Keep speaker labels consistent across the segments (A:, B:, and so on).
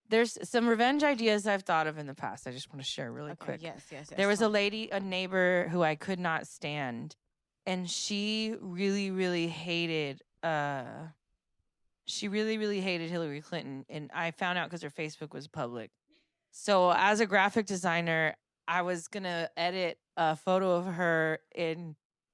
A: There's some revenge ideas I've thought of in the past. I just want to share really quick.
B: Yes.
A: There was a neighbor who I could not stand, and she really, really hated. She really, really hated Hillary Clinton, and I found out because her Facebook was public. So, as a graphic designer, I was gonna edit a photo of her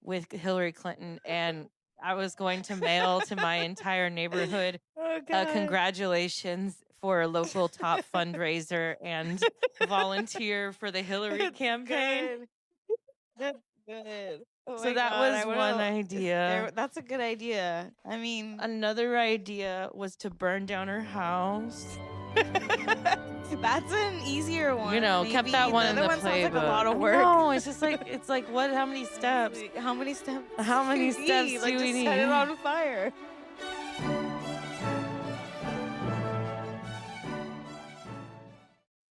A: with Hillary Clinton, and I was going to mail to my entire neighborhood congratulations for a local top fundraiser and volunteer for the Hillary campaign.
B: That's good. Oh
A: So
B: my
A: that
B: God,
A: was one idea.
B: That's a good idea. I mean,
A: Another idea was to burn down her house.
B: that's an easier one.
A: You know,
B: maybe.
A: kept that one in the
B: playbook. Sounds like a lot of
A: I
B: work.
A: know, it's just like what? How many steps?
B: How many steps?
A: How many
B: do
A: steps
B: you
A: do
B: need?
A: we
B: Just
A: need?
B: set it on fire.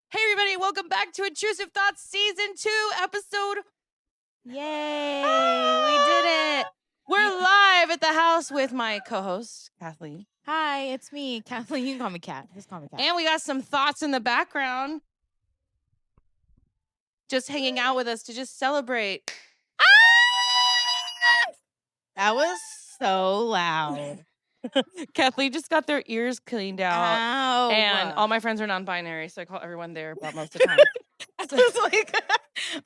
A: Hey everybody, welcome back to Intrusive Thoughts Season 2, episode.
B: Yay! We did it.
A: We're live at the house with my co-host, Kathleen.
B: Hi, it's me, Kathleen. You can call me Kat. Just call me Kat.
A: And we got some thoughts in the background. Just hanging out with us to just celebrate.
B: That was so loud.
A: Kathleen just got their ears cleaned out.
B: Ow.
A: And all my friends are non-binary, so I call everyone there about most of the time.
B: Just like,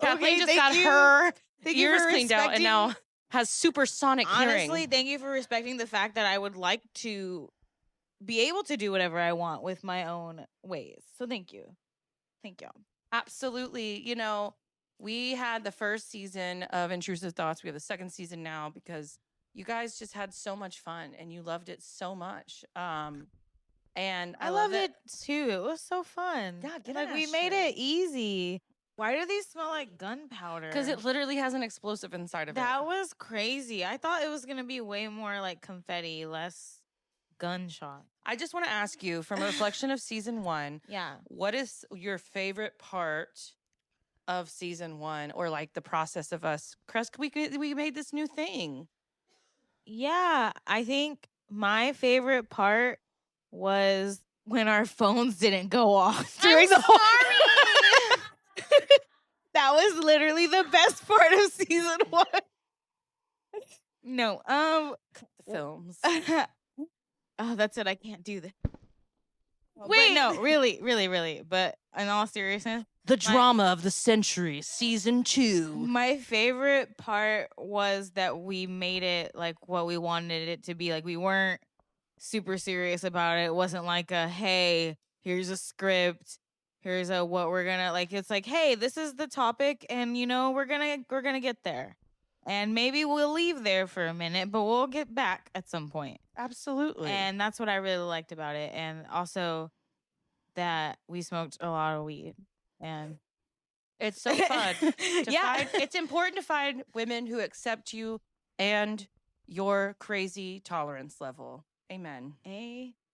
A: Kathleen just got her ears cleaned out and now has supersonic hearing.
B: Honestly, thank you for respecting the fact that I would like to be able to do whatever I want with my own ways. So thank you. Thank you.
A: Absolutely. You know, we had the first season of Intrusive Thoughts. We have the second season now because you guys just had so much fun and you loved it so much. And
B: I love it too. It was so fun.
A: Yeah,
B: we made it easy. Why do these smell like gunpowder?
A: Because it literally has an explosive inside of it.
B: That was crazy. I thought it was going to be way more like confetti, less gunshot.
A: I just want to ask you, from a reflection of season 1, what is your favorite part of season 1, or like the process of us? Crest, we made this new thing.
B: Yeah, I think my favorite part was when our phones didn't go off during the whole. That was literally the best part of season 1. No,
A: the films.
B: Oh, that's it. I can't do that.
A: Wait,
B: no, really. But in all seriousness,
A: the drama of the century, season 2.
B: My favorite part was that we made it like what we wanted it to be. Like, we weren't super serious about it. It wasn't like a, hey, here's a script. Here's a what we're gonna like. It's like, hey, this is the topic, and you know we're gonna get there, and maybe we'll leave there for a minute, but we'll get back at some point.
A: Absolutely.
B: And that's what I really liked about it, and also that we smoked a lot of weed, and
A: it's so fun. It's important to find women who accept you and your crazy tolerance level. Amen.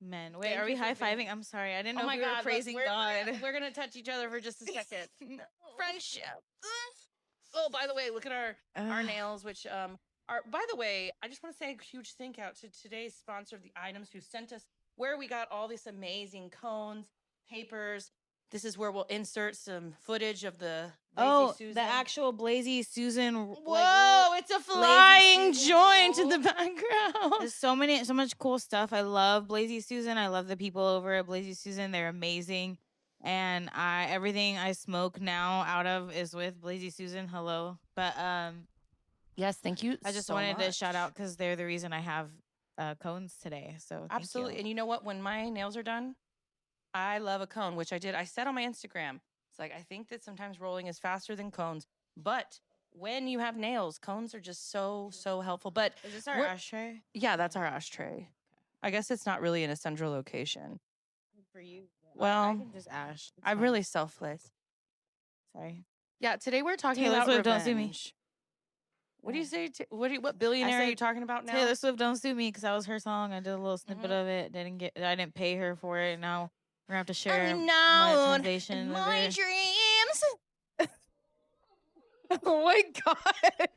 B: Wait, are we high-fiving? I'm sorry. I didn't know
A: we
B: were praising God.
A: We're going to touch each other for just a second. No. Friendship. Oh, by the way, look at our nails, which are, by the way, I just want to say a huge thank out to today's sponsor of the items who sent us where we got all these amazing cones, papers. This is where we'll insert some footage of the Blazy Susan.
B: The actual Blazy Susan.
A: Whoa, it's a flying joint in the background.
B: There's so much cool stuff. I love Blazy Susan. I love the people over at Blazy Susan. They're amazing. And everything I smoke now out of is with Blazy Susan. Hello. But
A: yes, thank you.
B: I just wanted to shout out because they're the reason I have cones today. So
A: absolutely. And you know what? When my nails are done, I love a cone, which I did. I said on my Instagram, it's like, I think that sometimes rolling is faster than cones. But when you have nails, cones are just so, so helpful. But
B: is this our ashtray?
A: Yeah, that's our ashtray. I guess it's not really in a central location.
B: For you.
A: Well,
B: I can just ash.
A: I'm really selfless.
B: Sorry.
A: Yeah, today we're talking
B: Taylor
A: about
B: Swift,
A: revenge.
B: Don't sue me.
A: What do you say? What billionaire are you talking about now?
B: Taylor Swift, don't sue me, because that was her song. I did a little snippet of it. I didn't pay her for it. Now we're gonna have to share monetization.
A: My dreams.
B: Oh my God.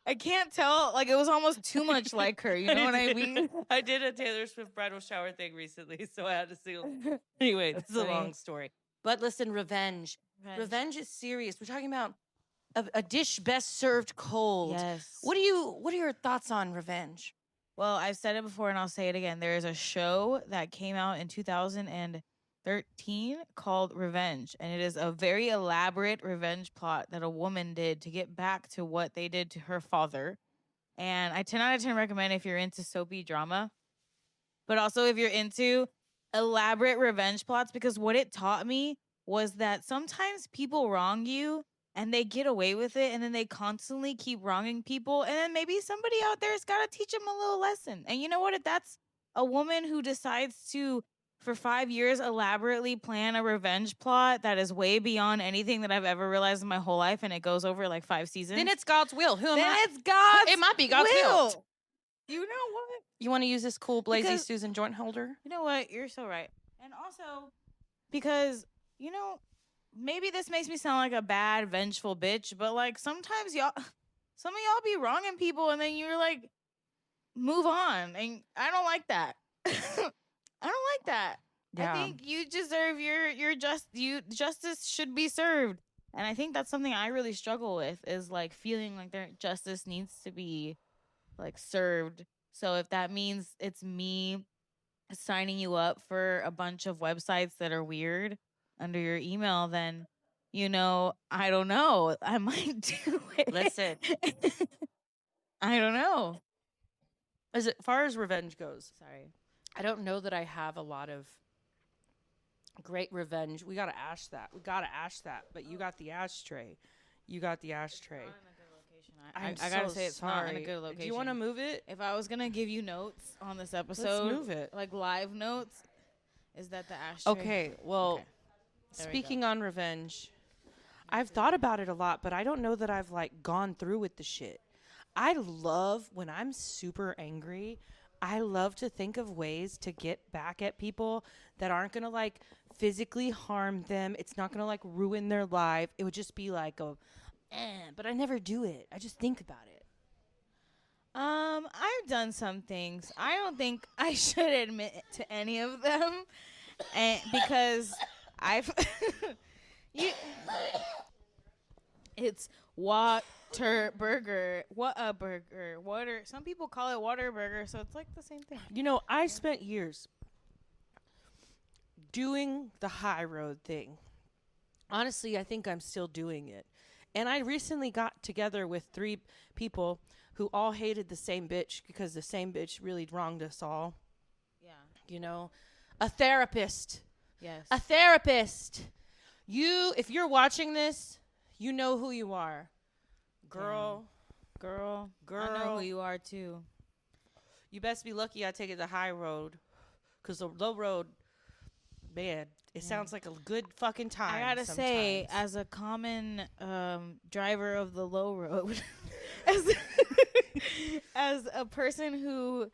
B: I can't tell. Like, it was almost too much like her. You know what I mean?
A: I did a Taylor Swift bridal shower thing recently, so I had to sing. Anyway, this is a long story. But listen, revenge. Revenge is serious. We're talking about a dish best served cold.
B: Yes.
A: What are your thoughts on revenge?
B: Well, I've said it before and I'll say it again. There is a show that came out in 2013 called Revenge, and it is a very elaborate revenge plot that a woman did to get back to what they did to her father. And I 10 out of 10 recommend if you're into soapy drama, but also if you're into elaborate revenge plots, because what it taught me was that sometimes people wrong you and they get away with it, and then they constantly keep wronging people, and then maybe somebody out there's got to teach them a little lesson. And you know what? If that's a woman who decides to, for 5 years, elaborately plan a revenge plot that is way beyond anything that I've ever realized in my whole life, and it goes over like 5 seasons,
A: Then it's God's will. Who am
B: then
A: I?
B: it's God's
A: It might be God's will.
B: You know what?
A: You want to use this cool Blazy
B: Because-
A: Susan joint holder?
B: You know what? You're so right. And also, because, you know, maybe this makes me sound like a bad, vengeful bitch, but like sometimes some of y'all be wronging people and then you're like, move on. And I don't like that. I don't like that.
A: Yeah.
B: I think you deserve justice should be served. And I think that's something I really struggle with, is like feeling like their justice needs to be like served. So if that means it's me signing you up for a bunch of websites that are weird under your email, then, you know, I don't know. I might do it.
A: Listen.
B: I don't know.
A: As far as revenge goes,
B: Sorry.
A: I don't know that I have a lot of great revenge. We gotta ash that. But you got the ashtray. You got the ashtray.
B: I gotta say it's not in a good location.
A: Do you want to move it?
B: If I was gonna give you notes on this episode,
A: Let's move it.
B: Like live notes, is that the ashtray?
A: Okay. Well,
B: Okay.
A: speaking on revenge, I've thought about it a lot, but I don't know that I've like gone through with the shit. I love when I'm super angry. I love to think of ways to get back at people that aren't going to like physically harm them. It's not going to like ruin their life. It would just be like but I never do it. I just think about it.
B: I've done some things. I don't think I should admit to any of them, and because I've it's water burger. What a burger. Water. Some people call it water burger, so it's like the same thing.
A: You know, I spent years doing the high road thing. Honestly, I think I'm still doing it. And I recently got together with 3 people who all hated the same bitch because the same bitch really wronged us all.
B: Yeah.
A: You know, a therapist.
B: Yes.
A: A therapist. If you're watching this, you know who you are. Girl.
B: Girl. I know who you are too.
A: You best be lucky I take it the high road. Because the low road, man, it sounds like a good fucking time.
B: I gotta say, as a common driver of the low road, as a person who,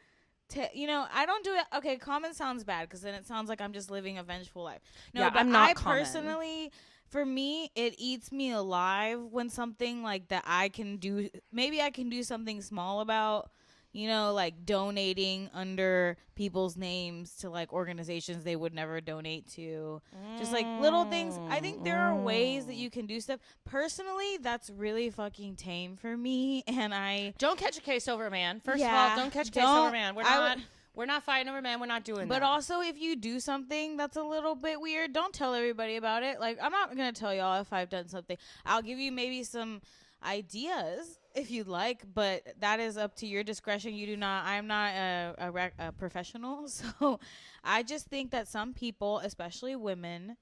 B: I don't do it. Okay, common sounds bad because then it sounds like I'm just living a vengeful life. No,
A: Yeah,
B: but
A: I'm not
B: I
A: common.
B: personally, for me, it eats me alive when something like that I can do. Maybe I can do something small about. Like donating under people's names to like organizations they would never donate to. Just like little things. I think there are ways that you can do stuff. Personally, that's really fucking tame for me. And I
A: don't catch a case over a man. First of
B: Yeah,
A: all, don't catch a case over a man.
B: I
A: We're not fighting over man. We're not doing that.
B: But also, if you do something that's a little bit weird, don't tell everybody about it. Like, I'm not going to tell y'all if I've done something. I'll give you maybe some ideas if you'd like, but that is up to your discretion. I'm not a professional. So I just think that some people, especially women,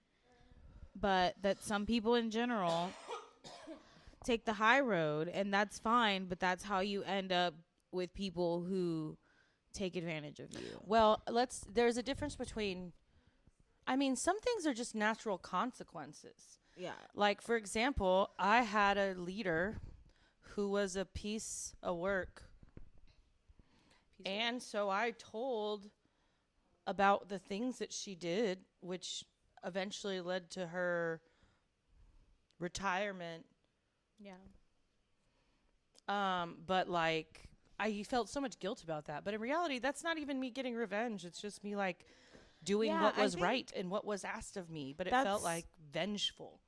B: but that some people in general take the high road, and that's fine, but that's how you end up with people who take advantage of you.
A: Well, there's a difference between, some things are just natural consequences.
B: Yeah.
A: Like, for example, I had a leader who was a piece of work. And so I told about the things that she did, which eventually led to her retirement.
B: Yeah.
C: But like, I felt so much guilt about that. But in reality, that's not even me getting revenge. It's just me like doing what was right and what was asked of me. But it felt like vengeful.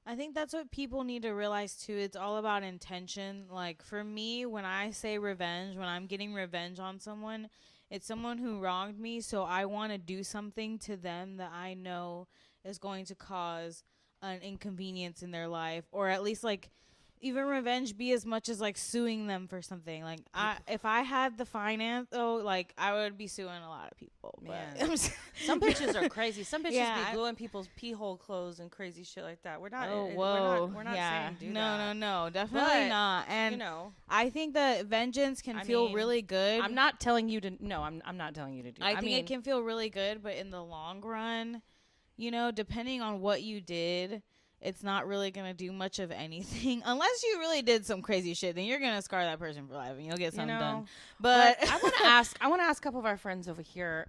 B: I think that's what people need to realize too. It's all about intention. Like for me, when I say revenge, when I'm getting revenge on someone, it's someone who wronged me. So I want to do something to them that I know is going to cause an inconvenience in their life, or at least like even revenge be as much as like suing them for something. Like if I had the finance, like I would be suing a lot of people.
C: Man. But some bitches are crazy. Some bitches be gluing people's pee hole clothes and crazy shit like that. We're not. We're not saying do that.
B: No, definitely not. And I think that vengeance can feel really good.
C: I'm not telling you to. No, I'm not telling you to do.
B: I think it can feel really good, but in the long run, depending on what you did, it's not really going to do much of anything. Unless you really did some crazy shit, then you're going to scar that person for life and you'll get something done. But
C: I want to ask a couple of our friends over here.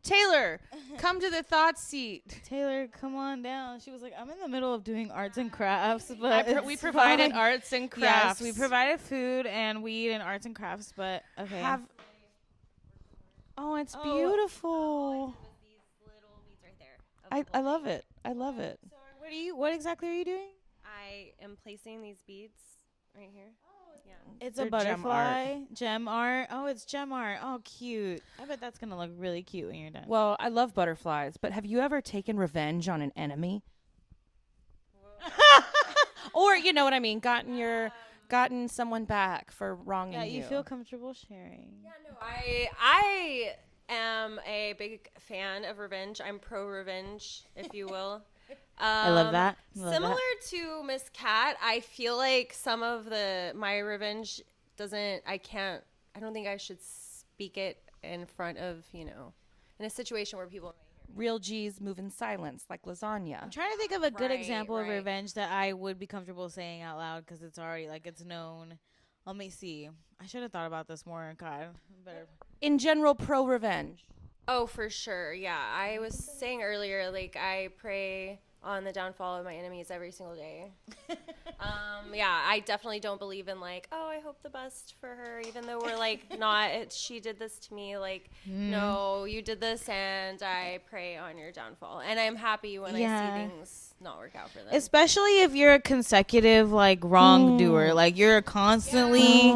C: Taylor, come to the thought seat.
B: Taylor, come on down. She was like, I'm in the middle of doing arts and crafts, but
C: we provided arts and crafts.
B: Yes, we provided food and weed and arts and crafts, but okay.
C: Oh, it's beautiful. I love it. I love it.
B: So what exactly are you doing?
D: I am placing these beads right here.
B: It's a butterfly. Gem art. Oh, it's gem art. Oh, cute. I bet that's going to look really cute when you're done.
C: Well, I love butterflies, but have you ever taken revenge on an enemy? Or, you know what I mean, gotten someone back for wronging you.
B: Yeah, you feel comfortable sharing.
D: Yeah, no, I am a big fan of revenge. I'm pro-revenge, if you will.
B: I love that.
D: Similar to Miss Cat, I feel like some of my revenge I don't think I should speak it in front of, in a situation where people
C: real G's move in silence like lasagna.
B: I'm trying to think of a good example of revenge that I would be comfortable saying out loud because it's already like it's known. Let me see. I should have thought about this more. God, better.
C: In general, pro revenge.
D: Oh, for sure. Yeah, I was saying earlier, like I pray on the downfall of my enemies every single day. Yeah, I definitely don't believe in like, oh, I hope the best for her, even though we're like not. She did this to me. Like, no, you did this, and I pray on your downfall. And I'm happy when I see things not work out for them.
B: Especially if you're a consecutive like wrongdoer, like you're constantly.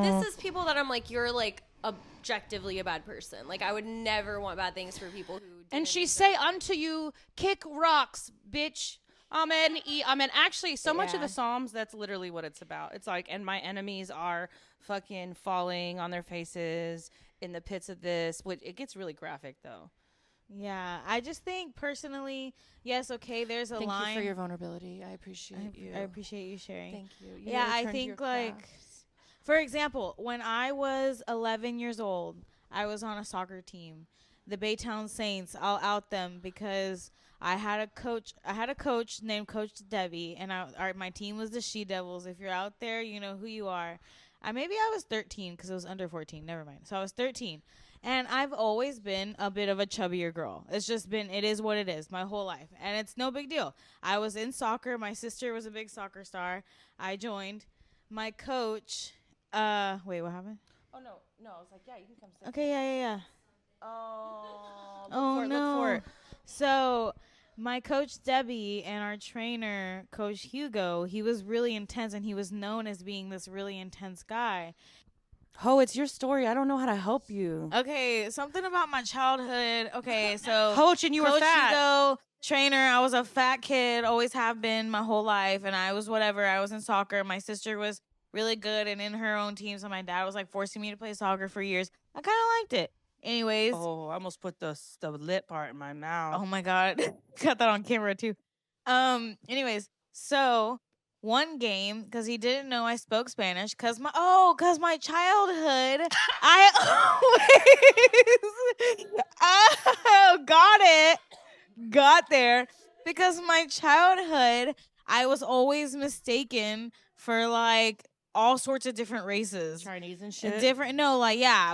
D: This is people that I'm like, you're like objectively a bad person. Like I would never want bad things for people who.
C: And she say unto you, kick rocks, bitch. Amen. Amen. Actually, so much of the Psalms, that's literally what it's about. It's like, and my enemies are fucking falling on their faces in the pits of this. Which it gets really graphic though.
B: Yeah, I just think personally, yes, okay, there's a line.
C: Thank you for your vulnerability. I appreciate you.
B: I appreciate you sharing.
C: Thank you.
B: Yeah, I think like, for example, when I was 11 years old, I was on a soccer team. The Baytown Saints, I'll out them because I had a coach named Coach Debbie, and my team was the She Devils. If you're out there, you know who you are. Maybe I was 13 because it was under 14. Never mind. So I was 13. And I've always been a bit of a chubbier girl. It is what it is my whole life. And it's no big deal. I was in soccer. My sister was a big soccer star. I joined. My coach, wait, what happened?
C: Oh, no. I was like, yeah, you can come sit.
B: Okay, yeah.
C: Look for it.
B: So my coach Debbie and our trainer Coach Hugo, he was really intense, and he was known as being this really intense guy.
C: Oh, it's your story. I don't know how to help you.
B: Okay, something about my childhood. Okay, so
C: Coach, and you were fat.
B: Hugo, trainer, I was a fat kid, always have been my whole life, and I was whatever. I was in soccer. My sister was really good and in her own team, so my dad was like forcing me to play soccer for years. I kind of liked it. Anyways.
C: Oh, I almost put the lip part in my mouth.
B: Oh my God. Got that on camera too. Anyways, so one game, because he didn't know I spoke Spanish, because my childhood, I got there, because my childhood, I was always mistaken for like all sorts of different races.
C: Chinese and shit?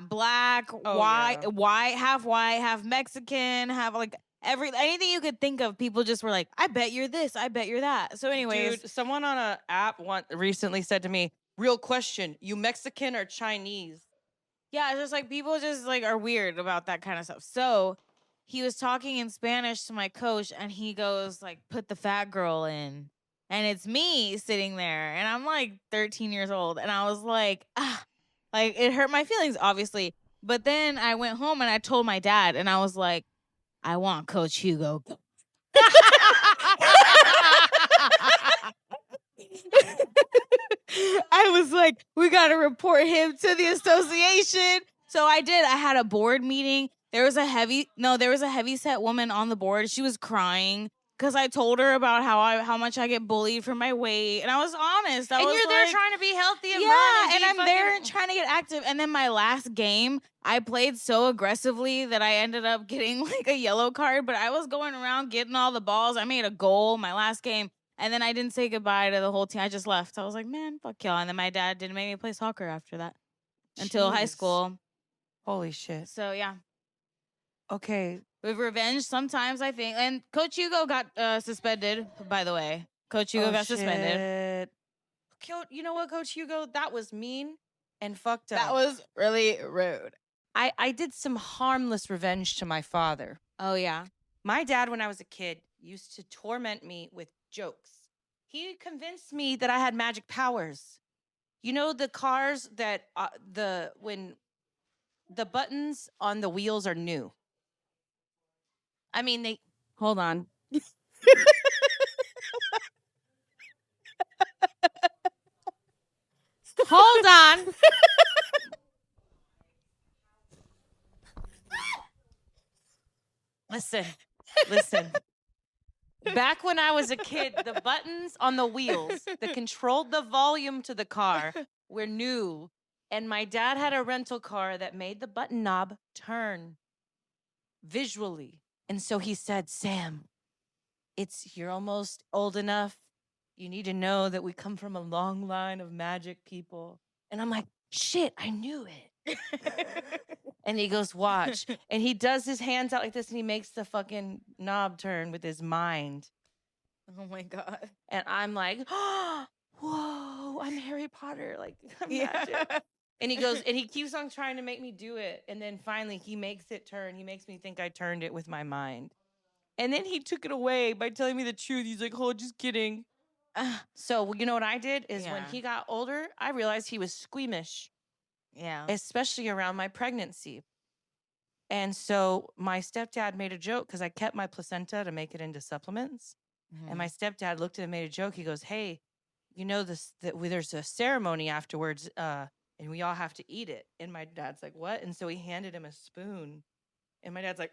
B: Black, white, half Mexican, half like anything you could think of. People just were like, I bet you're this, I bet you're that. So anyways.
C: Dude, someone on an app recently said to me,
A: Real question. You Mexican or Chinese?
B: Yeah, it's just like people just like are weird about that kind of stuff. So he was talking in Spanish to my coach and he goes like, put the fat girl in. And it's me sitting there and I'm like 13 years old. And I was like, like it hurt my feelings, obviously. But then I went home and I told my dad and I was like, I want Coach Hugo. I was like, we got to report him to the association. So I did. I had a board meeting. There was a heavy set woman on the board. She was crying because I told her about how much I get bullied for my weight, and I was honest.
C: And you're there trying to be healthy and run.
B: And I'm there trying to get active. And then my last game, I played so aggressively that I ended up getting like a yellow card. But I was going around getting all the balls. I made a goal my last game. And then I didn't say goodbye to the whole team. I just left. I was like, man, fuck y'all. And then my dad didn't make me play soccer after that until high
A: Jeez.
B: school.
A: Holy shit.
B: So, yeah.
A: Okay.
B: With revenge, sometimes I think. And Coach Hugo got suspended, by the way. Coach Hugo got suspended.
C: You know what, Coach Hugo? That was mean and fucked up.
B: That was really rude.
C: I did some harmless revenge to my father.
B: Oh, yeah.
C: My dad, when I was a kid, used to torment me with jokes. He convinced me that I had magic powers. You know the cars that when the buttons on the wheels are new. I mean, they hold on. Hold on. Listen. Back when I was a kid, the buttons on the wheels that controlled the volume to the car were new. And my dad had a rental car that made the button knob turn visually. And so he said, Sam, you're almost old enough. You need to know that we come from a long line of magic people. And I'm like, shit, I knew it. And he goes, watch. And he does his hands out like this and he makes the fucking knob turn with his mind.
B: Oh my God.
C: And I'm like, oh, whoa, I'm Harry Potter. Like, I'm magic. And he goes, and he keeps on trying to make me do it. And then finally he makes it turn. He makes me think I turned it with my mind. And then he took it away by telling me the truth. He's like, oh, just kidding. So you know what I did is when he got older, I realized he was squeamish.
B: Yeah.
C: Especially around my pregnancy. And so my stepdad made a joke because I kept my placenta to make it into supplements. Mm-hmm. And my stepdad looked at it and made a joke. He goes, hey, you know there's a ceremony afterwards and we all have to eat it. And my dad's like, what? And so he handed him a spoon. And my dad's like,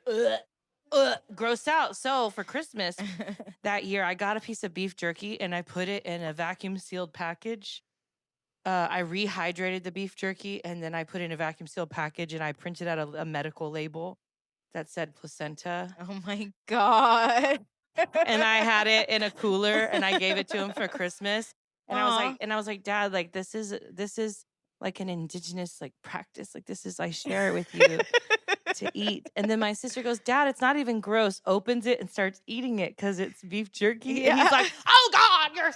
C: gross out. So for Christmas that year, I got a piece of beef jerky and I put it in a vacuum sealed package. I rehydrated the beef jerky and then I put it in a vacuum sealed package and I printed out a medical label that said placenta.
B: Oh my God.
C: And I had it in a cooler and I gave it to him for Christmas. And I was like, Dad, like this is like an indigenous like practice. Like I share it with you to eat. And then my sister goes, Dad, it's not even gross. Opens it and starts eating it because it's beef jerky. Yeah. And he's like, oh God, you're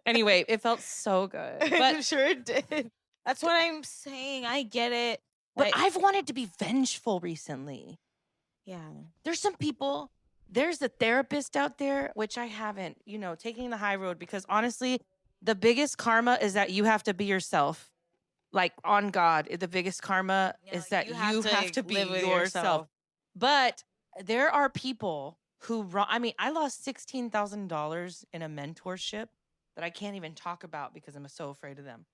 C: Anyway, it felt so good. But
B: I'm sure it did. That's what I'm saying. I get it.
C: But I've wanted to be vengeful recently.
B: Yeah.
C: There's some people, there's a therapist out there, which I haven't, taking the high road because honestly, the biggest karma is that you have to be yourself. Like on God, the biggest karma is that you have to be yourself. But there are people who, I lost $16,000 in a mentorship that I can't even talk about because I'm so afraid of them.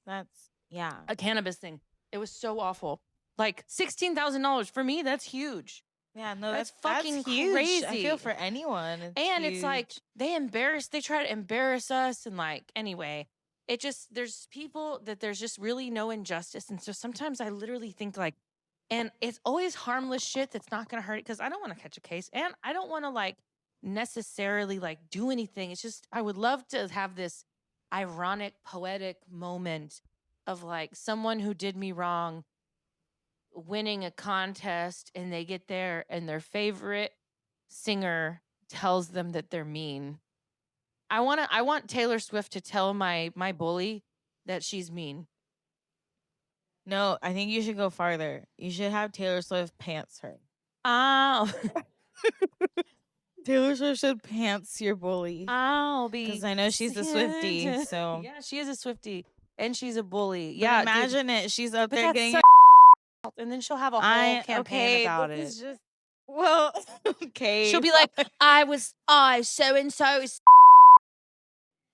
C: A cannabis thing. It was so awful. Like $16,000 for me, that's huge.
B: Yeah, no,
C: that's fucking crazy.
B: I feel for anyone.
C: It's like they try to embarrass us. And like, anyway, there's people that there's just really no injustice. And so sometimes I literally think like, and it's always harmless shit that's not going to hurt it because I don't want to catch a case. And I don't want to like necessarily like do anything. It's just, I would love to have this ironic, poetic moment of like someone who did me wrong winning a contest and they get there and their favorite singer tells them that they're mean.
A: I want Taylor Swift to tell my bully that she's mean.
B: No, I think you should go farther. You should have Taylor Swift pants her.
A: Oh.
B: Taylor Swift should pants your bully.
A: I'll be.
B: Because I know she's a Swiftie, so.
A: Yeah, she is a Swiftie. And she's a bully.
B: But
A: yeah,
B: imagine it. She's up there getting.
A: And then she'll have a whole campaign about it.
B: Just, well, okay.
A: She'll be like, I so and so is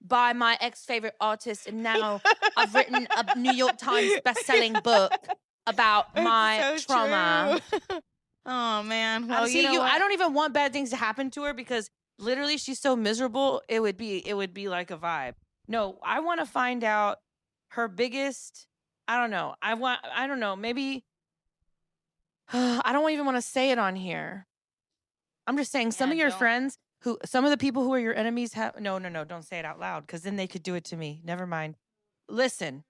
A: by my ex-favorite artist, and now I've written a New York Times best-selling book about my trauma.
B: Oh man. Well,
A: See, I don't even want bad things to happen to her because literally she's so miserable. It would be like a vibe. No, I want to find out her biggest. I don't know. I don't know. Maybe. I don't even want to say it on here. I'm just saying some of your friends some of the people who are your enemies have. No, don't say it out loud because then they could do it to me. Never mind. Listen.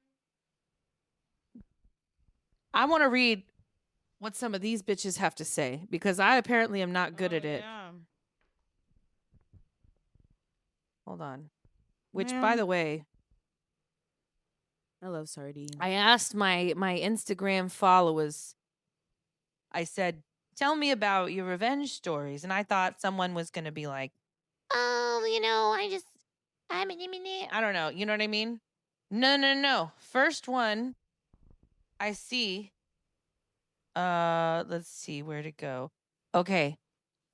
A: I want to read what some of these bitches have to say because I apparently am not good at it.
B: Yeah.
A: Hold on. Which, by the way,
B: I love sardines.
A: I asked my Instagram followers, I said, tell me about your revenge stories. And I thought someone was going to be like, oh, I don't know. You know what I mean? No. First one I see. Let's see where to go. Okay.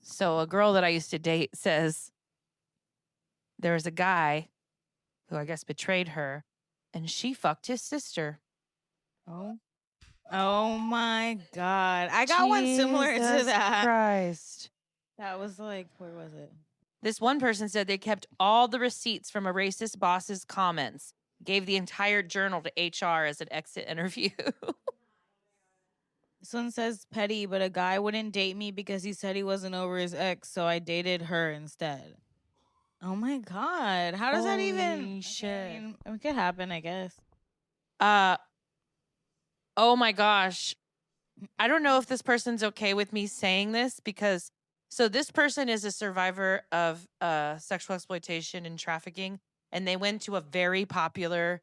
A: So a girl that I used to date says there was a guy who I guess betrayed her and she fucked his sister.
B: Oh my God. I got one similar to that.
A: Christ.
B: That was like, where was it?
A: This one person said they kept all the receipts from a racist boss's comments, gave the entire journal to HR as an exit interview.
B: This one says petty, but a guy wouldn't date me because he said he wasn't over his ex, so I dated her instead. Oh my God. How does that even...
A: shit.
B: I mean, it could happen, I guess.
A: Oh my gosh. I don't know if this person's okay with me saying this because so this person is a survivor of sexual exploitation and trafficking, and they went to a very popular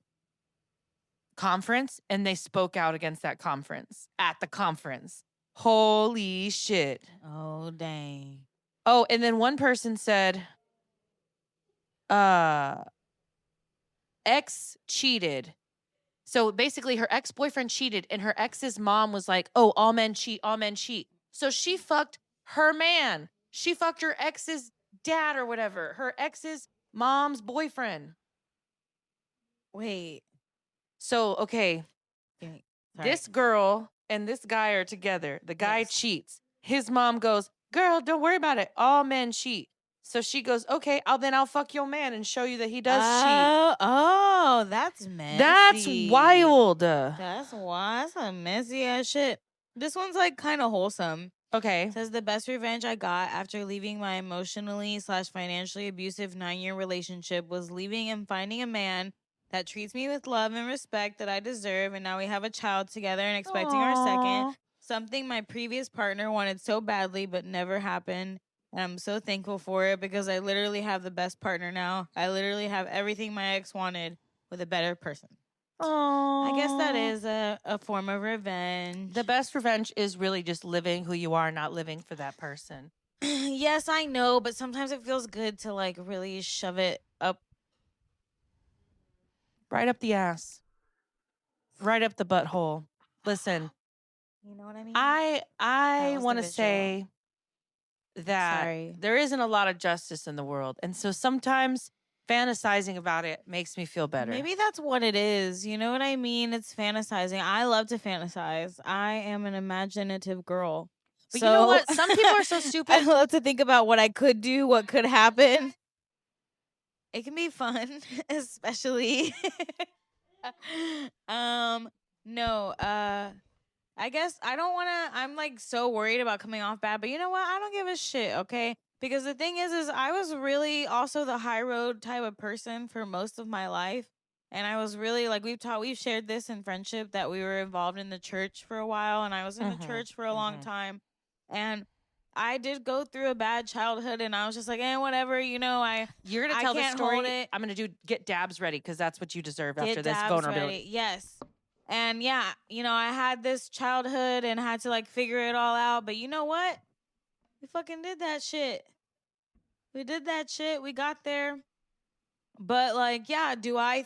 A: conference and they spoke out against that conference at the conference. Holy shit.
B: Oh, dang.
A: Oh, and then one person said, ex cheated. So basically her ex-boyfriend cheated and her ex's mom was like, oh, all men cheat, all men cheat. So she fucked her man. She fucked her ex's dad or whatever, her ex's mom's boyfriend.
B: Wait.
A: So, okay, this girl and this guy are together. The guy cheats. His mom goes, girl, don't worry about it. All men cheat. So she goes, okay, I'll fuck your man and show you that he does cheat.
B: Oh, that's messy.
A: That's wild.
B: That's wild. That's some messy ass shit. This one's like kind of wholesome.
A: Okay.
B: It says the best revenge I got after leaving my emotionally/financially abusive 9-year relationship was leaving and finding a man that treats me with love and respect that I deserve, and now we have a child together and expecting our second. Something my previous partner wanted so badly but never happened. And I'm so thankful for it because I literally have the best partner now. I literally have everything my ex wanted with a better person. I guess that is a form of revenge.
A: The best revenge is really just living who you are, not living for that person.
B: Yes, I know, but sometimes it feels good to like really shove it up.
A: Right up the ass. Right up the butthole. Listen.
B: You know what I mean?
A: I want to say that there isn't a lot of justice in the world. And so sometimes fantasizing about it makes me feel better.
B: Maybe that's what it is. You know what I mean? It's fantasizing. I love to fantasize. I am an imaginative girl.
A: But you know what? Some people are so stupid.
B: I love to think about what I could do, what could happen. It can be fun, especially. I guess I don't want to, I'm like so worried about coming off bad, but you know what? I don't give a shit, okay? Because the thing is I was really also the high road type of person for most of my life. And I was really like, we've shared this in friendship that we were involved in the church for a while. And I was in the church for a long time. And I did go through a bad childhood, and I was just like, whatever,
A: You're gonna
B: I
A: tell the
B: can't
A: story.
B: hold it.
A: I'm gonna get dabs ready because that's what you deserve after
B: Get
A: this
B: dabs
A: vulnerability.
B: ready. Yes. And yeah, I had this childhood and had to like figure it all out. But you know what? We fucking did that shit. We did that shit. We got there. But like, yeah, do I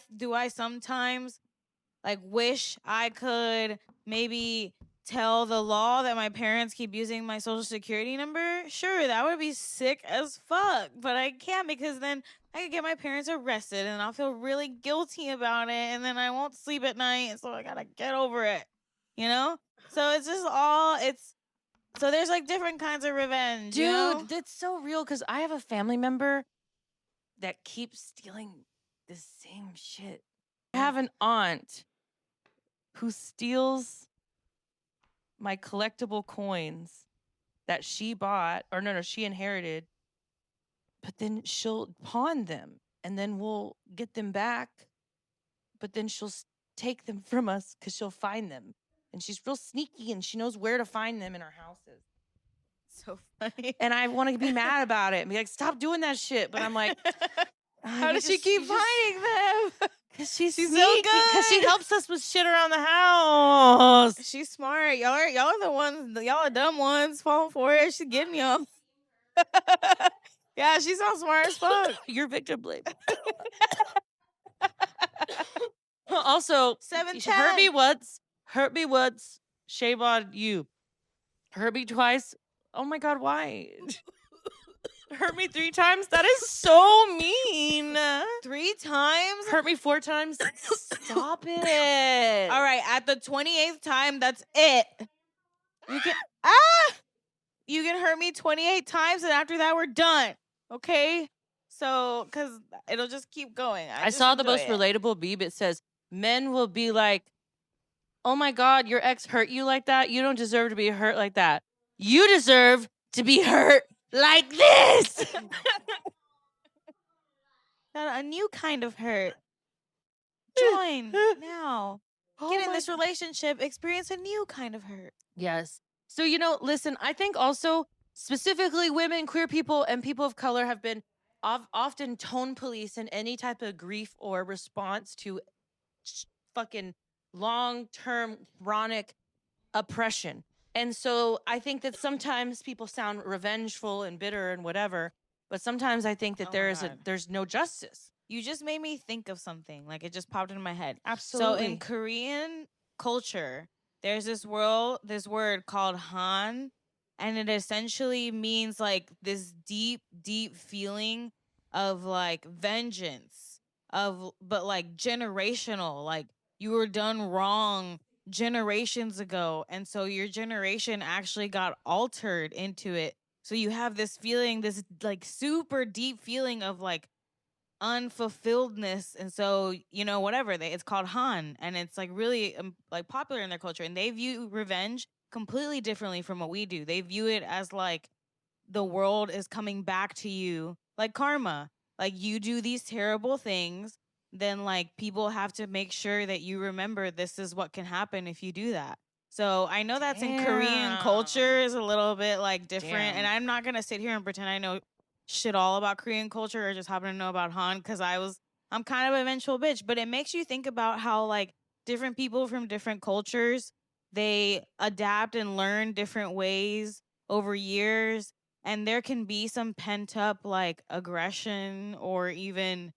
B: sometimes like wish I could maybe tell the law that my parents keep using my social security number? Sure, that would be sick as fuck. But I can't, because then I could get my parents arrested and I'll feel really guilty about it, and then I won't sleep at night, so I gotta get over it. So it's just so there's like different kinds of revenge.
A: Dude, that's so real because I have a family member that keeps stealing the same shit. I have an aunt who steals my collectible coins that she bought, or no, she inherited, but then she'll pawn them and then we'll get them back, but then she'll take them from us because she'll find them. And she's real sneaky and she knows where to find them in our houses.
B: So funny.
A: And I want to be mad about it and be like, stop doing that shit. But I'm like,
B: how does she keep finding them?
A: Because she's
B: so
A: sneaky. Because she
B: good.
A: helps us with shit around the house.
B: She's smart. Y'all are the ones. Y'all are dumb ones falling for it. She's getting y'all. Yeah, she sounds smart as fuck.
A: You're victim blame. Also,
B: 710.
A: hurt me once, shame on you. Hurt me twice. Oh my God, why? Hurt me 3 times? That is so mean.
B: 3 times?
A: Hurt me 4 times? Stop it.
B: All right, at the 28th time, that's it. You can you can hurt me 28 times, and after that, we're done. Okay? So, because it'll just keep going.
A: I saw the most relatable meme. It says, men will be like, oh my God, your ex hurt you like that? You don't deserve to be hurt like that. You deserve to be hurt like this.
B: A new kind of hurt. Join now. Get in this relationship. Experience a new kind of hurt.
A: Yes. So, listen, I think also specifically women, queer people, and people of color have been often tone police in any type of grief or response to fucking long-term chronic oppression. And so I think that sometimes people sound revengeful and bitter and whatever, but sometimes I think that there's no justice.
B: You just made me think of something. Like, it just popped into my head.
A: Absolutely.
B: So in Korean culture, there's this word called han, and it essentially means like this deep, deep feeling of like vengeance, but like generational, like you were done wrong generations ago, and so your generation actually got altered into it. So you have this feeling, this like super deep feeling of like unfulfilledness, and so whatever it's called han, and it's like really like popular in their culture, and they view revenge completely differently from what we do. They view it as like the world is coming back to you, like karma. Like, you do these terrible things, then like people have to make sure that you remember this is what can happen if you do that. So I know that's in Korean culture is a little bit like different. And I'm not gonna sit here and pretend I know shit all about Korean culture or just happen to know about han, because I'm kind of a vengeful bitch. But it makes you think about how like different people from different cultures, they adapt and learn different ways over years. And there can be some pent up like aggression or even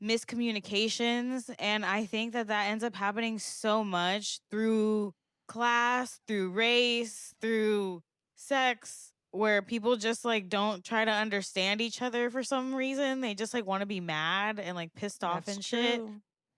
B: miscommunications. And I think that ends up happening so much through class, through race, through sex, where people just like don't try to understand each other for some reason. They just like want to be mad and like pissed off and shit.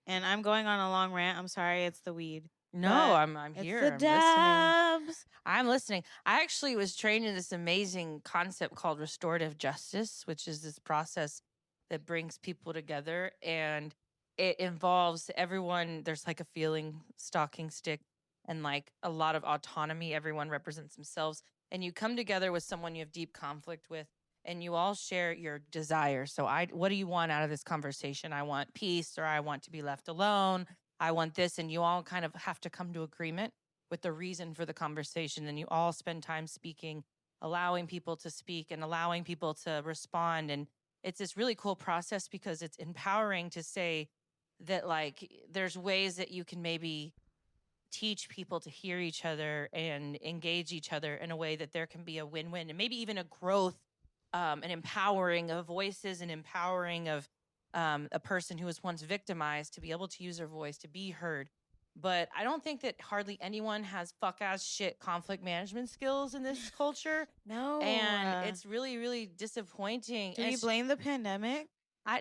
B: And I'm going on a long rant. I'm sorry, it's the weed.
A: No, I'm here.
B: It's the dabs.
A: I'm listening. I actually was trained in this amazing concept called restorative justice, which is this process that brings people together, and it involves everyone. There's like a feeling stocking stick and like a lot of autonomy. Everyone represents themselves, and you come together with someone you have deep conflict with, and you all share your desire. So what do you want out of this conversation? I want peace, or I want to be left alone. I want this. And you all kind of have to come to agreement with the reason for the conversation. And you all spend time speaking allowing people to speak and allowing people to respond. And it's this really cool process because it's empowering to say that, like, there's ways that you can maybe teach people to hear each other and engage each other in a way that there can be a win-win and maybe even a growth, an empowering of voices and empowering of a person who was once victimized to be able to use their voice, to be heard. But I don't think that hardly anyone has fuck-ass shit conflict management skills in this culture.
B: No.
A: And it's really, really disappointing.
B: Do you blame the pandemic?
A: I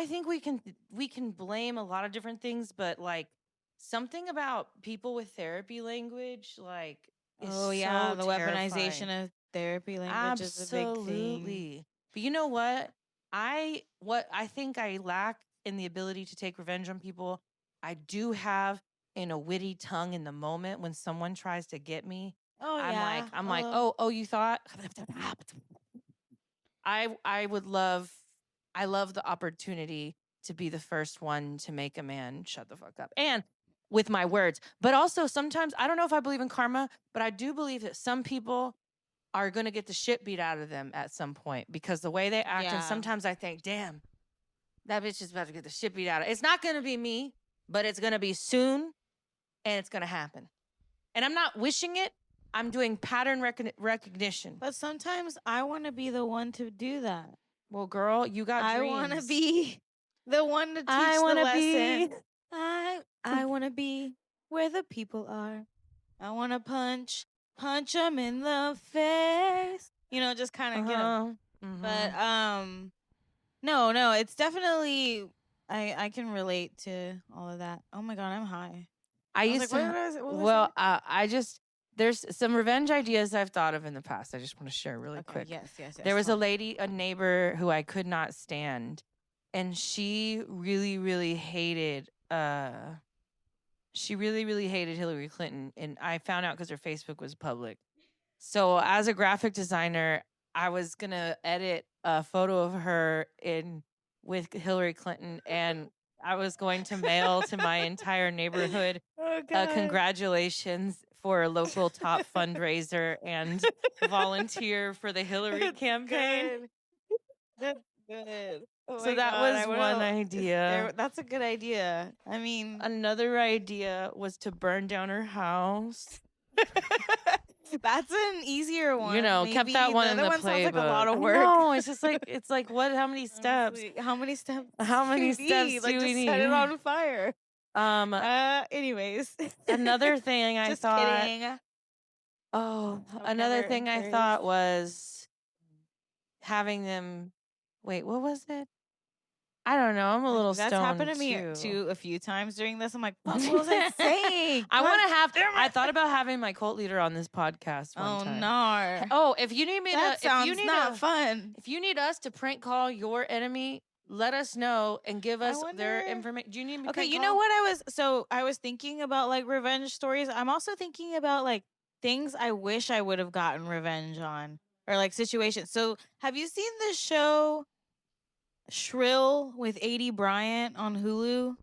A: think we can blame a lot of different things, but like something about people with therapy language, like, is
B: Oh yeah,
A: so
B: the
A: terrifying.
B: weaponization of therapy language is a big thing.
A: Absolutely. But you know what? I think I lack in the ability to take revenge on people. I do have in a witty tongue in the moment when someone tries to get me.
B: Oh
A: I'm
B: yeah.
A: like, oh, you thought? I love the opportunity to be the first one to make a man shut the fuck up. And with my words. But also sometimes, I don't know if I believe in karma, but I do believe that some people are going to get the shit beat out of them at some point because the way they act.
B: Yeah.
A: And sometimes I think, damn, that bitch is about to get the shit beat out of her. It's not going to be me, but it's going to be soon and it's going to happen. And I'm not wishing it. I'm doing pattern recognition.
B: But sometimes I want to be the one to do that.
A: Well, girl, you got dreams.
B: I want to be the one to teach
A: I
B: the
A: wanna
B: lesson.
A: be-
B: I want to be where the people are. I want to punch them in the face. You know, just kind of get them.
A: Mhm.
B: But no, it's definitely I can relate to all of that. Oh my god, I'm high.
A: I used to. I just there's some revenge ideas I've thought of in the past. I just want to share really quick.
B: Yes.
A: There was a neighbor who I could not stand, and she really, really hated. She really, really hated Hillary Clinton, and I found out because her Facebook was public. So as a graphic designer, I was gonna edit a photo of her with Hillary Clinton, and I was going to mail to my entire neighborhood congratulations for a local top fundraiser and volunteer for the Hillary campaign.
B: That's good. Oh
A: So that was one idea.
B: That's a good idea. I mean,
A: Another idea was to burn down her house.
B: that's an easier one.
A: You know, kept that one in the
B: other
A: playbook.
B: Sounds like a lot of work.
A: No, it's just like what? How many steps?
B: Honestly, how many steps?
A: How many
B: do you
A: steps
B: need?
A: do
B: Like,
A: we
B: just
A: need?
B: set it on fire.
A: Anyways,
B: Anyways,
A: another thing I
B: just
A: thought.
B: kidding.
A: Oh,
B: I've
A: another
B: never
A: thing I
B: encouraged.
A: thought was having them. Wait, what was it? I don't know. I'm a little
B: That's
A: stoned
B: happened to me
A: too.
B: too a few times during this. I'm like, fuck, what was I saying?
A: I want to have.
B: damn it.
A: I thought about having my cult leader on this podcast one
B: Oh
A: time.
B: no.
A: Oh, if you need me
B: That
A: to, if
B: sounds
A: you need
B: not
A: to,
B: fun.
A: if you need us to prank call your enemy, let us know and give us their
B: wonder-
A: information. Do you need me?
B: Okay,
A: prank
B: you
A: call?
B: know what I was thinking about, like, revenge stories. I'm also thinking about, like, things I wish I would have gotten revenge on, or like situations. So have you seen the show Shrill with A.D. Bryant on Hulu?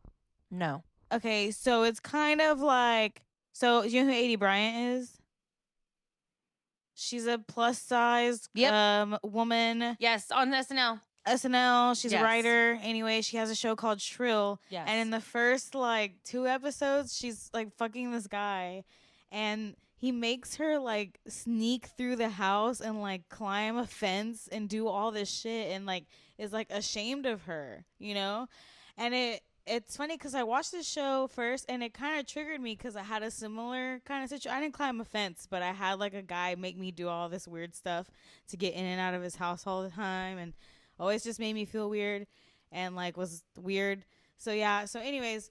A: No.
B: Okay, so it's kind of like, so you know who A.D. Bryant is? She's a plus size woman.
A: Yes, on SNL.
B: SNL. She's
A: Yes.
B: a writer. Anyway, she has a show called Shrill.
A: Yes.
B: And in the first like 2 episodes, she's like fucking this guy, and he makes her like sneak through the house and like climb a fence and do all this shit, and like is like ashamed of her, you know? And it's funny because I watched this show first and it kind of triggered me because I had a similar kind of situation. I didn't climb a fence, but I had like a guy make me do all this weird stuff to get in and out of his house all the time, and always just made me feel weird and like was weird. So yeah. So anyways,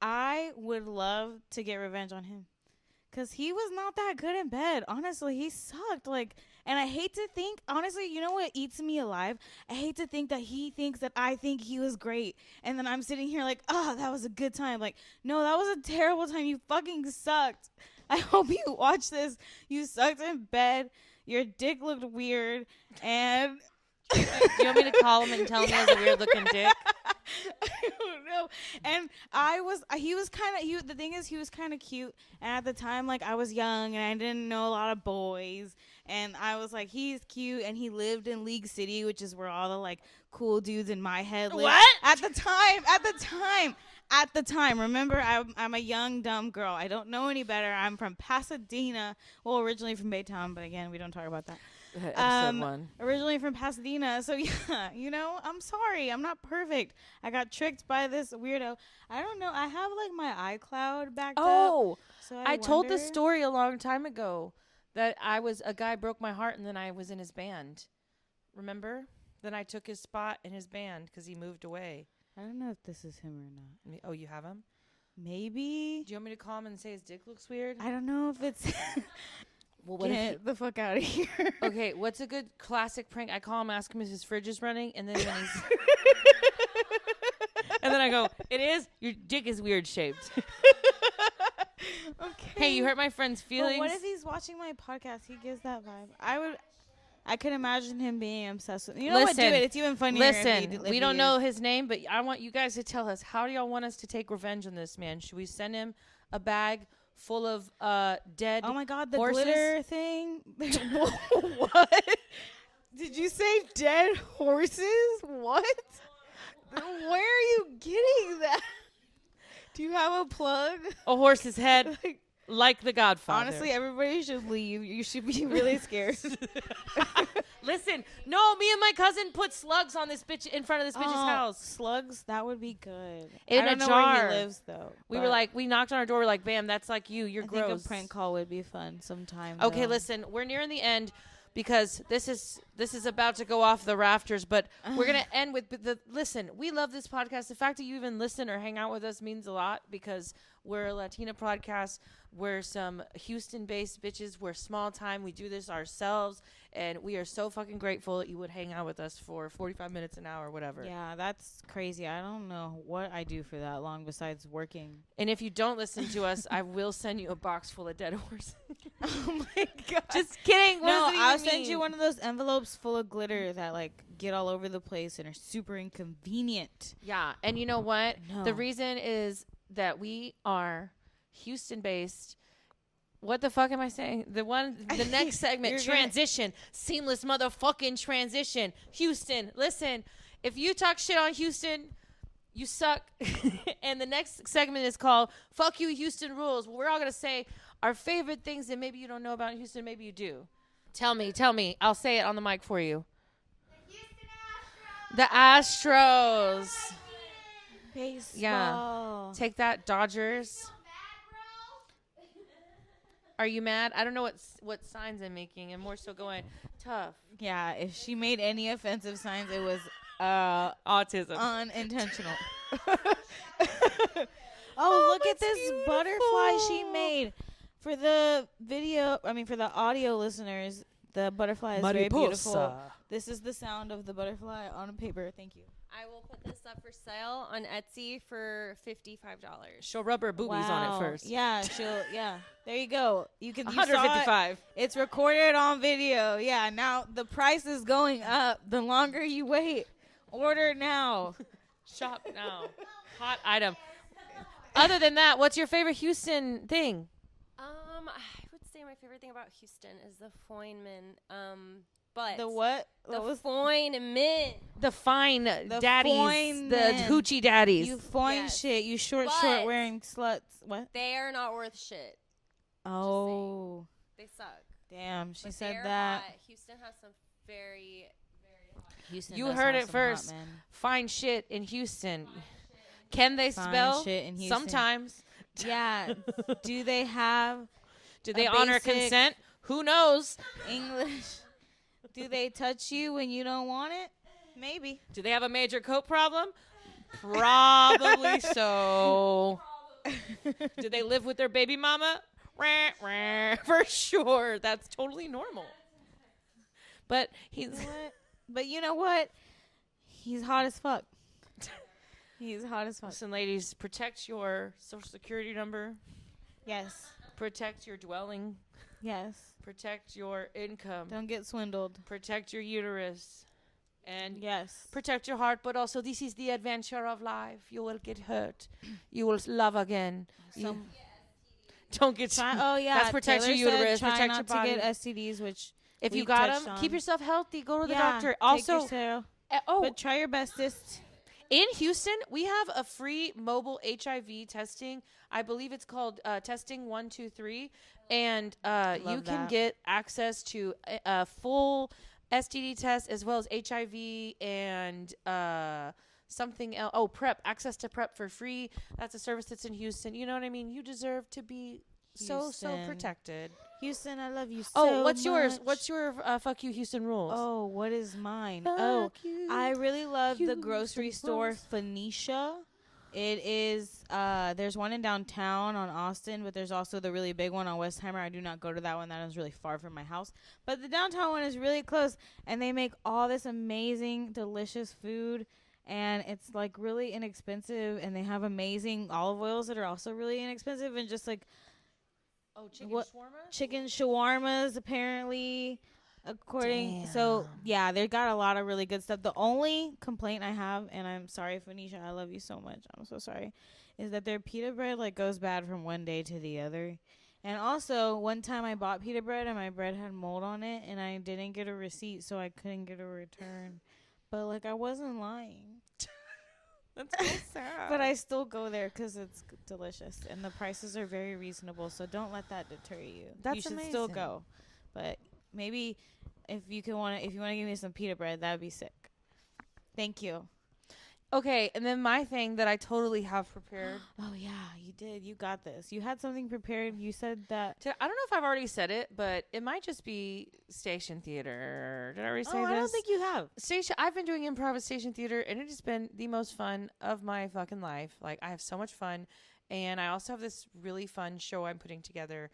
B: I would love to get revenge on him because he was not that good in bed. Honestly, he sucked. Like, and I hate to think, honestly, you know what eats me alive? I hate to think that he thinks that I think he was great. And then I'm sitting here like, oh, that was a good time. Like, no, that was a terrible time. You fucking sucked. I hope you watch this. You sucked in bed. Your dick looked weird. And
A: You want me to call him and tell him he has a weird looking dick?
B: I don't know. And the thing is, he was kind of cute. And at the time, like, I was young and I didn't know a lot of boys. And I was like, he's cute. And he lived in League City, which is where all the, like, cool dudes in my head lived.
A: What?
B: At the time, remember, I'm a young, dumb girl. I don't know any better. I'm from Pasadena. Well, originally from Baytown, but again, we don't talk about that.
A: Episode 1.
B: Originally from Pasadena. So, yeah, you know, I'm sorry. I'm not perfect. I got tricked by this weirdo. I don't know. I have, like, my iCloud backed up.
A: Oh,
B: So
A: I told this
B: wonder-
A: story a long time ago that a guy broke my heart and then I was in his band. Remember? Then I took his spot in his band because he moved away.
B: I don't know if this is him or not.
A: Oh, you have him?
B: Maybe.
A: Do you want me to call him and say his dick looks weird?
B: I don't know if it's...
A: Well, what if
B: Get the fuck out of here.
A: Okay, what's a good classic prank? I call him, ask him if his fridge is running, and then when he's... and then I go, it is? Your dick is weird shaped.
B: Okay.
A: Hey, you hurt my friend's feelings?
B: But what if he's watching my podcast? He gives that vibe. I could imagine him being obsessed with... You know what? Do
A: Listen,
B: it. It's even funnier if
A: Listen,
B: if
A: we don't
B: he
A: know
B: is.
A: his name, but I want you guys to tell us, how do y'all want us to take revenge on this man? Should we send him a bag full of dead
B: Oh my God, the
A: horses?
B: glitter thing. What? Did you say dead horses? What? Where are you getting that? Do you have a plug?
A: A horse's head, like the Godfather.
B: Honestly, everybody should leave. You should be really scared.
A: Listen, no, me and my cousin put slugs on this bitch in front of this bitch's house.
B: Slugs, that would be good.
A: In
B: I don't
A: a
B: know
A: jar.
B: where he lives though.
A: We were like, we knocked on our door, we're like, bam, that's like you. You're
B: I
A: gross.
B: think a prank call would be fun sometime.
A: Okay,
B: though.
A: listen, we're nearing the end because this is about to go off the rafters, but we're gonna end with listen. We love this podcast. The fact that you even listen or hang out with us means a lot because we're a Latina podcast. We're some Houston-based bitches. We're small time. We do this ourselves, and we are so fucking grateful that you would hang out with us for 45 minutes, an hour, whatever.
B: Yeah, that's crazy. I don't know what I do for that long besides working.
A: And if you don't listen to us, I will send you a box full of dead horses.
B: Oh my God.
A: Just kidding. What
B: No,
A: does it
B: I'll
A: even
B: send
A: mean?
B: you one of those envelopes full of glitter that like get all over the place and are super inconvenient.
A: Yeah, and you know what?
B: No.
A: The reason is that we are Houston-based. What the fuck am I saying? The next segment,
B: You're
A: transition, seamless motherfucking transition. Houston, listen, if you talk shit on Houston, you suck. And the next segment is called Fuck You, Houston Rules. Well, we're all going to say our favorite things that maybe you don't know about Houston, maybe you do. Tell me. I'll say it on the mic for you. The Astros.
B: Baseball.
A: Yeah. Take that, Dodgers. Are you mad? I don't know what signs I'm making. I'm more so going tough.
B: Yeah, if she made any offensive signs, it was
A: Autism.
B: unintentional. Oh, look at this butterfly she made. For the for the audio listeners, the butterfly is very beautiful. This is the sound of the butterfly on a paper. Thank you.
D: I will put this up for sale on Etsy for $55.
A: She'll rub her boobies on it
B: Wow.
A: first.
B: Yeah, there you go. You saw it.
A: 155.
B: It's recorded on video. Yeah, now the price is going up the longer you wait. Order now.
A: Shop now. Hot item. Other than that, what's your favorite Houston thing?
D: I would say my favorite thing about Houston is the Feynman. But
B: The what?
D: the
B: What was
A: The
D: Feynman.
A: fine daddies.
B: fine
A: The
B: men.
A: hoochie daddies.
B: you fine
D: Yes.
B: shit? You short
D: But-
B: wearing sluts. What?
D: They are not worth shit.
B: Oh,
D: They suck.
B: damn! She
D: But
B: said
D: they're
B: that.
D: hot. Houston has some very, very hot.
B: Houston
A: You
B: does
A: heard
B: have
A: it
B: some
A: first.
B: hot men.
A: Fine shit in Houston. Can they
B: Fine
A: spell?
B: shit in Houston.
A: Sometimes.
B: Yeah. Do they have
A: Do they
B: A
A: honor
B: basic-
A: consent? Who knows?
B: English? Do they touch you when you don't want it? Maybe.
A: Do they have a major coat problem? Probably so. Do they live with their baby mama? Rah, rah, for sure. That's totally normal. But he's
B: What? But you know what? He's hot as fuck. He's hot as fuck.
A: Listen, ladies, protect your social security number.
B: Yes.
A: Protect your dwelling.
B: Yes.
A: Protect your income.
B: Don't get swindled.
A: Protect your uterus.
C: and
B: Yes.
C: protect your heart. But also, this is the adventure of life. You will get hurt. You will love again. Don't get
B: Oh yeah,
C: That's protect
B: Taylor
C: your
B: said
C: uterus,
B: try
C: protect
B: not
C: your
B: to
C: body.
B: get STDs, which
C: if
B: we
C: you got
B: touched
C: them,
B: on.
C: keep yourself healthy. Go to the
B: Yeah,
C: doctor.
B: take
C: Also,
B: your Tail,
C: oh,
B: but try your bestest.
C: in Houston, we have a free mobile HIV testing. I believe it's called Testing 123, and you can
B: that.
C: get access to a full STD test as well as HIV and something else. Oh, PrEP, access to PrEP for free. That's a service that's in Houston. You know what I mean? You deserve to be so
B: Houston.
C: protected.
B: Houston, I love you so
C: Oh, what's yours?
B: much.
C: What's your fuck you Houston rules?
B: Oh, what is mine?
C: Fuck you,
B: I really love the
C: Houston
B: grocery store
C: rules.
B: Phoenicia. It is there's one in downtown on Austin, but there's also the really big one on Westheimer. I do not go to that one. That is really far from my house. But the downtown one is really close, and they make all this amazing, delicious food, and it's like really inexpensive, and they have amazing olive oils that are also really inexpensive, and just like
C: Chicken
B: what-
C: shawarma?
B: chicken shawarmas apparently. So yeah, they got a lot of really good stuff. The only complaint I have, and I'm sorry, Phoenicia, I love you so much, I'm so sorry, is that their pita bread like goes bad from one day to the other. And also, one time I bought pita bread and my bread had mold on it, and I didn't get a receipt, so I couldn't get a return. But like, I wasn't lying.
C: That's so sad.
B: But I still go there because it's delicious, and the prices are very reasonable. So don't let that deter you.
C: That's
B: you should still
C: amazing.
B: go. But maybe if you want to give me some pita bread, that'd be sick. Thank you.
C: Okay, and then my thing that I totally have prepared.
B: Oh yeah, you did. You got this. You had something prepared. You said that.
C: I don't know if I've already said it, but it might just be station theater. Did I already say this?
B: I don't think you have.
C: I've been doing improv at station theater, and it has been the most fun of my fucking life. Like, I have so much fun, and I also have this really fun show I'm putting together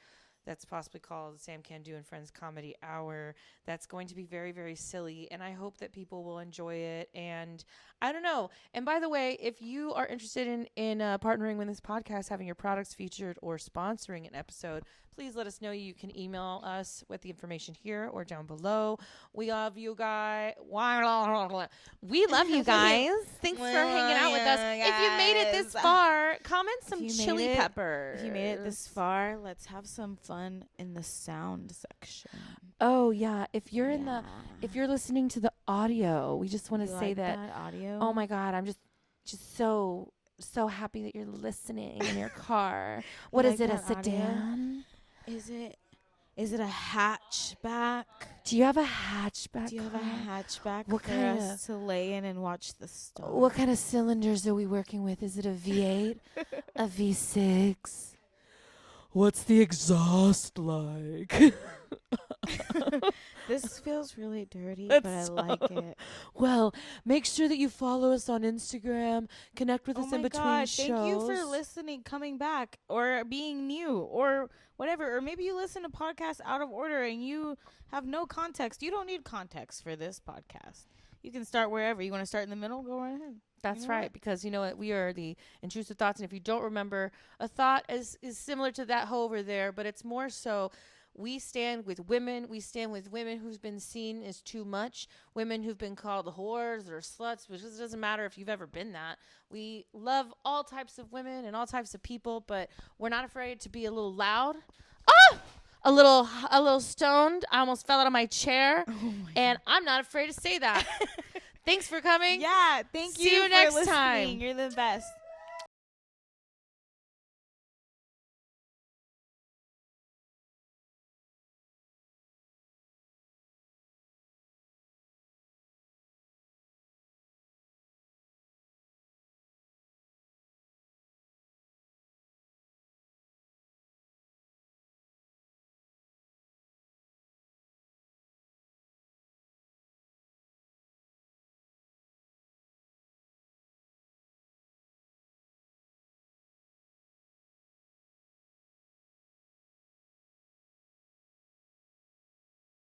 C: that's possibly called Sam Can Do and Friends Comedy Hour. That's going to be very, very silly, and I hope that people will enjoy it. And I don't know. And by the way, if you are interested in partnering with this podcast, having your products featured, or sponsoring an episode, please let us know. You can email us with the information here or down below. We love you guys. We love you guys. Thanks for hanging out with us. If you made it this far, comment some chili peppers.
B: If you made it this far, let's have some fun in the sound section.
C: Oh yeah, if you're if you're listening to the audio, we just want to say
B: like
C: that
B: audio.
C: Oh my God, I'm just so happy that you're listening in your car. What is
B: like
C: it? A
B: that audio?
C: sedan?
B: Is it a hatchback?
C: Do you have a hatchback?
B: Do you have a hatchback
C: What
B: for
C: kind
B: us to lay in and watch the stars?
C: What kind of cylinders are we working with? Is it a V8? A V6? What's the exhaust like?
B: This feels really dirty,
C: That's
B: but I
C: so-
B: like it.
C: Well, make sure that you follow us on Instagram. Connect with
B: Oh
C: us
B: my
C: in between
B: God,
C: shows.
B: thank you for listening, coming back, or being new, or whatever. Or maybe you listen to podcasts out of order and you have no context. You don't need context for this podcast. You can start wherever. You want to start in the middle? Go right ahead.
C: That's
B: You know
C: right,
B: what?
C: because you know what? We are the Intrusive Thoughts, and if you don't remember, a thought is similar to that hoe over there, but it's more so we stand with women. We stand with women who's been seen as too much, women who've been called whores or sluts, which doesn't matter if you've ever been that. We love all types of women and all types of people, but we're not afraid to be a little loud. Oh! A little stoned. I almost fell out of my chair, and I'm not afraid to say that. Thanks for coming.
B: Yeah, thank
C: See
B: you
C: you
B: for
C: next
B: listening.
C: time.
B: You're the best.